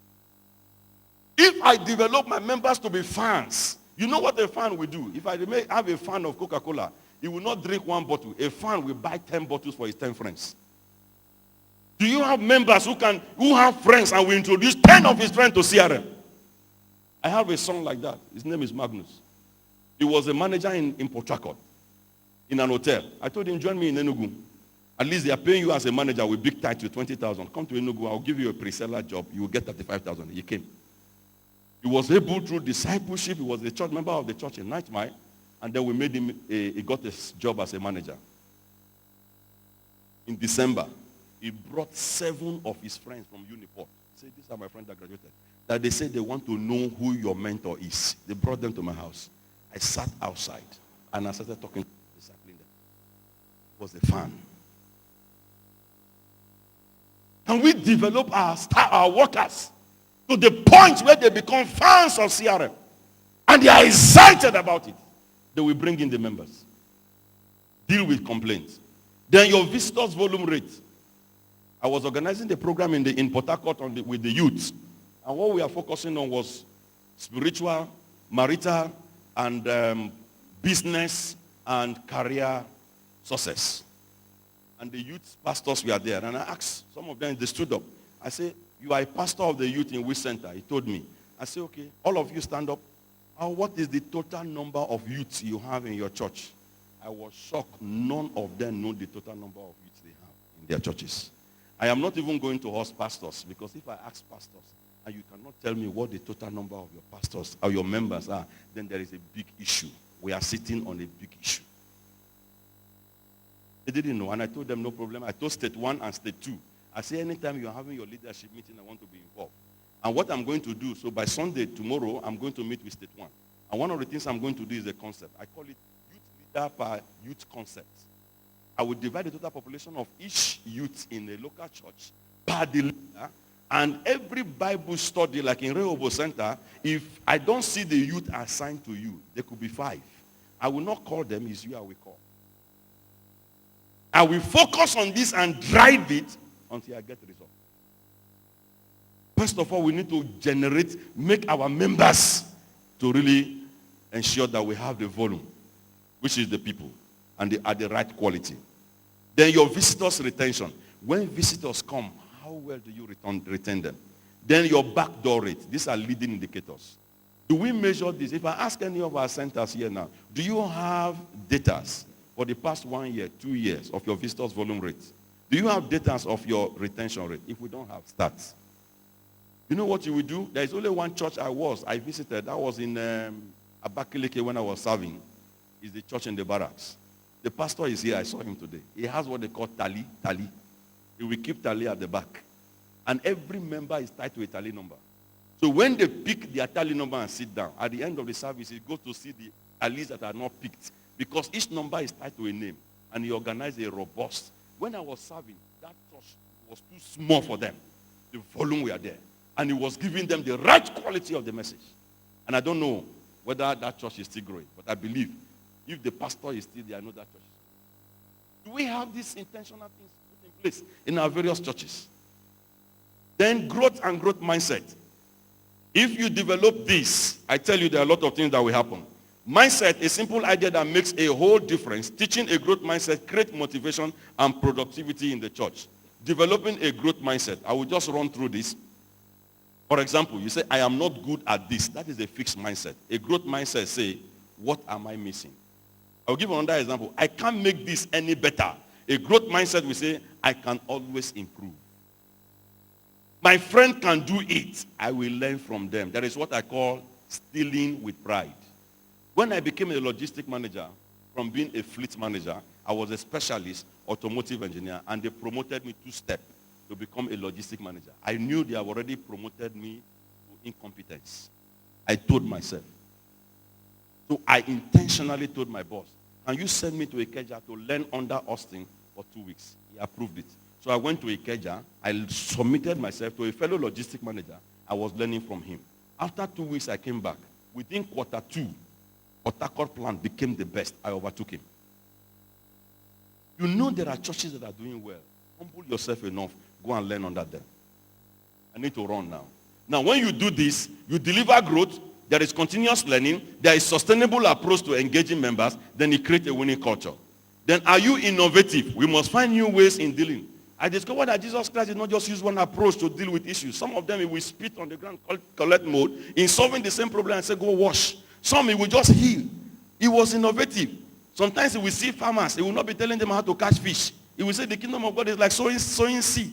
If I develop my members to be fans, you know what a fan will do? If I have a fan of Coca-Cola, he will not drink 1 bottle. A fan will buy 10 bottles for his 10 friends. Do you have members who have friends and will introduce 10 of his friends to CRM? I have a son like that. His name is Magnus. He was a manager in Port Harcourt in an hotel. I told him, join me in Enugu. At least they are paying you as a manager with big title, 20,000. Come to Enugu, I'll give you a pre-seller job. You will get 35,000. He came. He was able through discipleship. He was a church member of the church in Night Mile. And then we made him, he got a job as a manager. In December, he brought 7 of his friends from Uniport. He said, these are my friends that graduated. That they said they want to know who your mentor is. They brought them to my house. I sat outside and I started talking, discipling them. It was a fan. And we develop our workers to the point where they become fans of CRM. And they are excited about it. They will bring in the members. Deal with complaints. Then your visitors volume rate. I was organizing the program in Port Harcourt with the youth. And what we are focusing on was spiritual, marital, and business and career success. And the youth pastors were there. And I asked some of them, they stood up. I said, you are a pastor of the youth in which center? He told me. I said, okay, all of you stand up. What is the total number of youths you have in your church? I was shocked. None of them know the total number of youths they have in their churches. I am not even going to ask pastors, because if I ask pastors and you cannot tell me what the total number of your pastors or your members are, then there is a big issue. We are sitting on a big issue. They didn't know, and I told them no problem. I told state 1 and state 2. I say anytime you are having your leadership meeting, I want to be involved. And what I'm going to do, so by Sunday, tomorrow, I'm going to meet with state 1. And one of the things I'm going to do is a concept. I call it youth leader per youth concept. I will divide the total population of each youth in a local church per the leader, and every Bible study, like in Rehoboth Center, if I don't see the youth assigned to you, there could be 5. I will not call them, it's you I will call. I will focus on this and drive it until I get the result. First of all, we need to make our members to really ensure that we have the volume, which is the people, and they are the right quality. Then your visitors retention. When visitors come, how well do you retain them? Then your backdoor rate. These are leading indicators. Do we measure this? If I ask any of our centers here now, do you have data for the past 1 year, 2 years of your visitors volume rate? Do you have data of your retention rate? If we don't have stats, you know what you will do? There is only one church I visited. That was in Abakaliki when I was serving. It's the church in the barracks. The pastor is here. I saw him today. He has what they call tally. He will keep tally at the back. And every member is tied to a tally number. So when they pick their tally number and sit down, at the end of the service, he goes to see the tallies that are not picked. Because each number is tied to a name. And he organized a robust. When I was serving, that church was too small for them. The volume were there. And he was giving them the right quality of the message. And I don't know whether that church is still growing. But I believe if the pastor is still there, I know that church is growing. Do we have these intentional things put in place in our various churches? Then growth and growth mindset. If you develop this, I tell you there are a lot of things that will happen. Mindset, a simple idea that makes a whole difference. Teaching a growth mindset creates motivation and productivity in the church. Developing a growth mindset. I will just run through this. For example, you say, I am not good at this. That is a fixed mindset. A growth mindset say, what am I missing? I'll give another example. I can't make this any better. A growth mindset will say, I can always improve. My friend can do it. I will learn from them. That is what I call stealing with pride. When I became a logistic manager, from being a fleet manager, I was a specialist automotive engineer, and they promoted me 2 steps to become a logistic manager. I knew they have already promoted me to incompetence. I told myself. So I intentionally told my boss, can you send me to Ikeja to learn under Austin for 2 weeks? He approved it. So I went to Ikeja. I submitted myself to a fellow logistic manager. I was learning from him. After 2 weeks, I came back. Within Q2, Port Harcourt plant became the best. I overtook him. You know there are churches that are doing well. Humble yourself enough. Go and learn under them. I need to run now. Now, when you do this, you deliver growth. There is continuous learning. There is sustainable approach to engaging members. Then you create a winning culture. Then are you innovative? We must find new ways in dealing. I discovered that Jesus Christ did not just use one approach to deal with issues. Some of them he will spit on the ground, collect mode, in solving the same problem and say, go wash. Some he will just heal. He was innovative. Sometimes he will see farmers. He will not be telling them how to catch fish. He will say the kingdom of God is like sowing seed.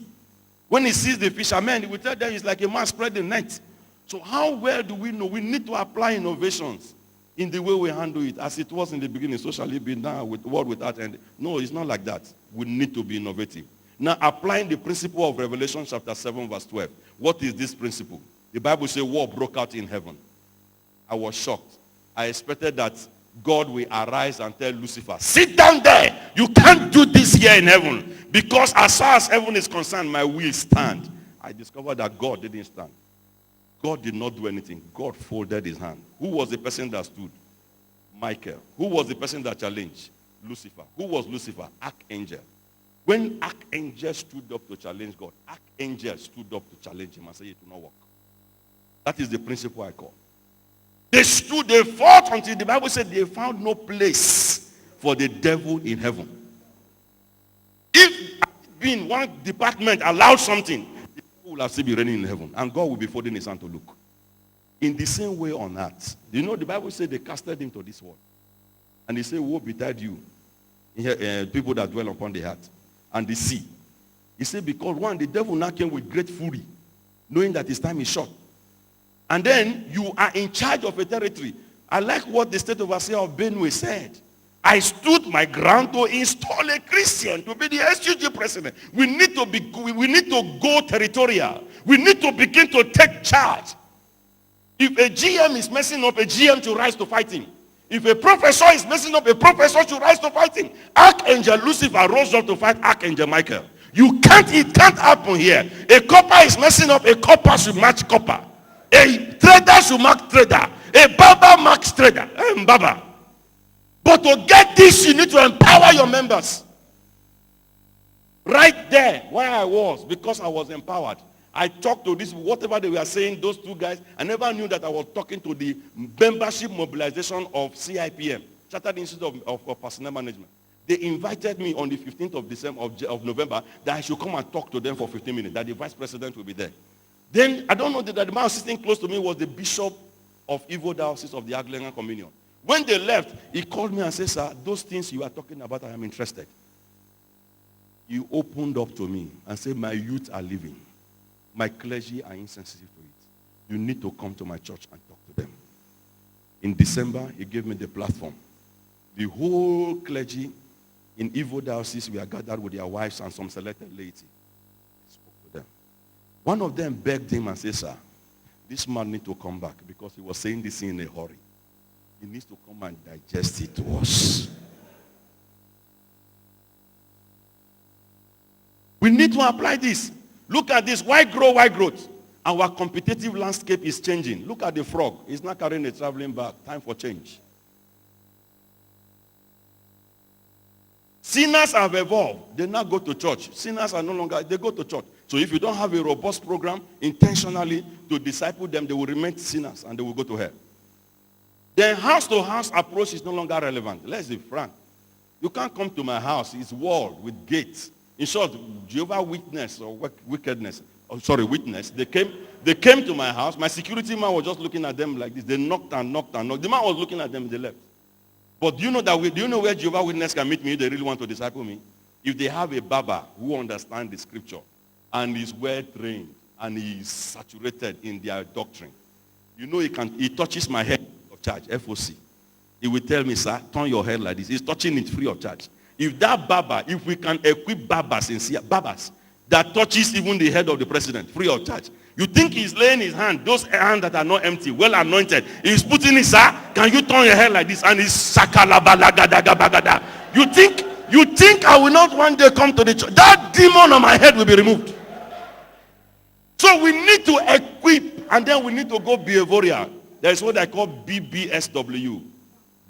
When he sees the fishermen, he will tell them it's like a man spreading net. So how well do we know? We need to apply innovations in the way we handle it. As it was in the beginning, so shall it be now with world without end. No, it's not like that. We need to be innovative. Now, applying the principle of Revelation chapter 7 verse 12. What is this principle? The Bible says war broke out in heaven. I was shocked. I expected that God will arise and tell Lucifer, sit down there. You can't do this here in heaven. Because as far as heaven is concerned, my will stand. I discovered that God didn't stand. God did not do anything. God folded his hand. Who was the person that stood? Michael. Who was the person that challenged? Lucifer. Who was Lucifer? Archangel. When archangel stood up to challenge God, archangel stood up to challenge him and said it will not work. That is the principle I call. They fought until the Bible said they found no place for the devil in heaven. If being one department allowed something, the devil will have still be reigning in heaven. And God will be folding his hand to look. In the same way on earth. You know the Bible said they casted him to this world. And he said, woe betide you, people that dwell upon the earth and the sea. He said, because one, the devil now came with great fury, knowing that his time is short. And then you are in charge of a territory. I like what the state overseer of Benue said. I stood my ground to install a Christian to be the SUG president. We need to go territorial. We need to begin to take charge. If a GM is messing up, a GM to rise to fight him. If a professor is messing up, a professor should rise to fight him. Archangel Lucifer rose up to fight Archangel Michael. It can't happen here. A copper is messing up, a copper should match copper. A trader should mark trader. A barber marks trader. Barber. But to get this, you need to empower your members. Right there, where I was, because I was empowered. I talked to this, whatever they were saying, those two guys. I never knew that I was talking to the membership mobilization of CIPM, Chartered Institute of Personnel Management. They invited me on the 15th of November that I should come and talk to them for 15 minutes, that the vice president will be there. Then, I don't know that the man sitting close to me was the bishop of Evo Diocese of the Anglican Communion. When they left, he called me and said, sir, those things you are talking about, I am interested. He opened up to me and said, my youth are leaving. My clergy are insensitive to it. You need to come to my church and talk to them. In December, he gave me the platform. The whole clergy in Evo Diocese were gathered with their wives and some selected laity. He spoke to them. One of them begged him and said, sir, this man needs to come back because he was saying this in a hurry. He needs to come and digest it to us. We need to apply this. Look at this. Why grow? Why growth? Our competitive landscape is changing. Look at the frog. He's not carrying a traveling bag. Time for change. Sinners have evolved. They now go to church. Sinners are no longer, they go to church. So if you don't have a robust program intentionally to disciple them, they will remain sinners and they will go to hell. Then house-to-house approach is no longer relevant. Let's be frank. You can't come to my house. It's walled with gates. In short, Jehovah's Witness or witness. They came to my house. My security man was just looking at them like this. They knocked and knocked and knocked. The man was looking at them. They left. But do you know where Jehovah's Witness can meet me if they really want to disciple me? If they have a barber who understands the scripture and is well trained and is saturated in their doctrine. You know he touches my head of charge, FOC. He will tell me, sir, turn your head like this. He's touching it free of charge. If that barber, if we can equip barbers that touches even the head of the president, free of charge. You think he's laying his hand, those hands that are not empty, well anointed. He's putting it, sir, can you turn your head like this? And he's sakalabalagadagadagada. You think I will not one day come to the church? That demon on my head will be removed. So we need to equip, and then we need to go behavioral. There's what I call BBSW,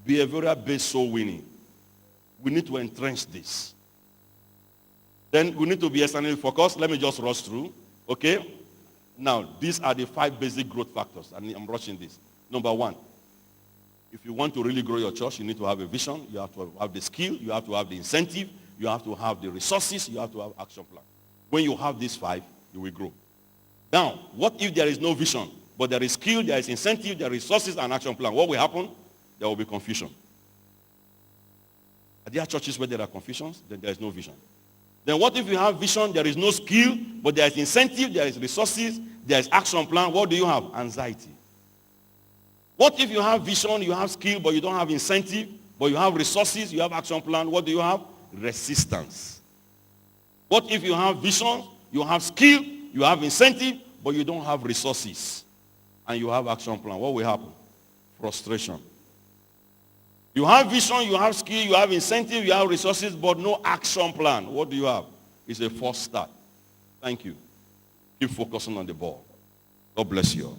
behavioral-based soul winning. We need to entrench this. Then we need to be externally focused. Let me just rush through. Okay? Now, these are the 5 basic growth factors. And I'm rushing this. Number 1, if you want to really grow your church, you need to have a vision. You have to have the skill. You have to have the incentive. You have to have the resources. You have to have action plan. When you have these 5, you will grow. Now, what if there is no vision, but there is skill, there is incentive, there are resources and action plan? What will happen? There will be confusion. Are there churches where there are confusions? Then there is no vision. Then what if you have vision, there is no skill, but there is incentive, there is resources, there is action plan? What do you have? Anxiety. What if you have vision, you have skill, but you don't have incentive, but you have resources, you have action plan? What do you have? Resistance. What if you have vision, you have skill, you have incentive, but you don't have resources, and you have action plan? What will happen? Frustration. You have vision, you have skill, you have incentive, you have resources, but no action plan. What do you have? It's a false start. Thank you. Keep focusing on the ball. God bless you all.